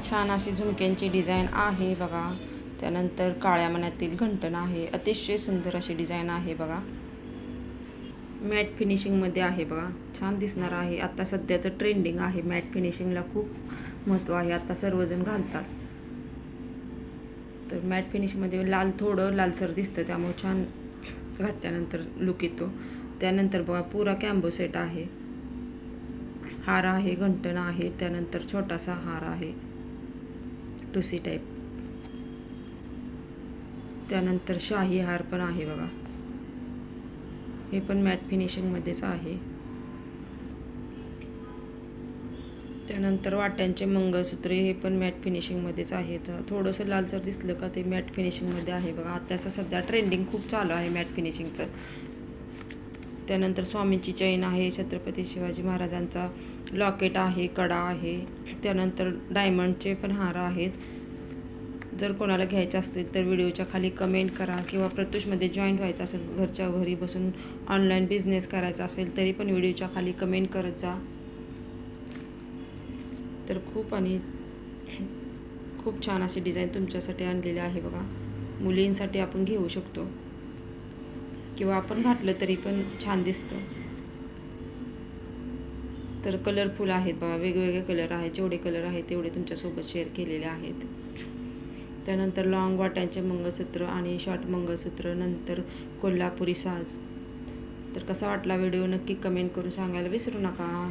छान अशी झुमक्यांची डिझाईन आहे बघा. त्यानंतर काळ्या मण्यातील घंटण आहे. अतिशय सुंदर अशी डिझाईन आहे बघा. मॅट फिनिशिंगमध्ये आहे बघा. छान दिसणार आहे. आता सध्याचं ट्रेंडिंग आहे. मॅट फिनिशिंगला खूप महत्त्व आहे. आता सर्वजण घालतात. तर मॅट फिनिशिंगमध्ये लाल थोडं लालसर दिसतं, त्यामुळे छान घातल्यानंतर लुक येतो. त्यानंतर बघा पुरा कॅम्बो सेट आहे. हार आहे, घंटण आहे, त्यानंतर छोटासा हार आहे टुसी टाईप. त्यानंतर शाही हार पण आहे बघा. हे पण मॅट फिनिशिंगमध्येच आहे. त्यानंतर वाट्यांचे मंगळसूत्रे हे पण मॅट फिनिशिंगमध्येच आहेत. थोडंसं लालसर दिसलं का ते मॅट फिनिशिंगमध्ये आहे बघा. आता सध्या ट्रेंडिंग खूप चालू आहे मॅट फिनिशिंगचं. त्यानंतर स्वामींची चैन आहे. छत्रपती शिवाजी महाराजांचा लॉकेट आहे, कडा आहे. त्यानंतर डायमंडचे पण हार आहेत. जर कोणाला घ्यायचं असतील तर व्हिडिओच्या खाली कमेंट करा, किंवा प्रत्युषमध्ये जॉईन व्हायचं असेल, घरच्या घरी बसून ऑनलाईन बिझनेस करायचा असेल तरी पण व्हिडिओच्या खाली कमेंट करत जा. तर खूप छान अशी डिझाईन तुमच्यासाठी आणलेली आहे बघा. मुलींसाठी आपण घेऊ शकतो, किंवा आपण घातलं तरी पण छान दिसतं. तर कलरफुल आहेत बघा. वेगवेगळे कलर आहेत. जेवढे कलर आहेत तेवढे तुमच्यासोबत शेअर केलेले आहेत. त्यानंतर लॉंग वाट्यांचे मंगळसूत्र आणि शॉर्ट मंगळसूत्र, नंतर कोल्हापुरी साज. तर कसा वाटला व्हिडिओ नक्की कमेंट करून सांगायला विसरू नका.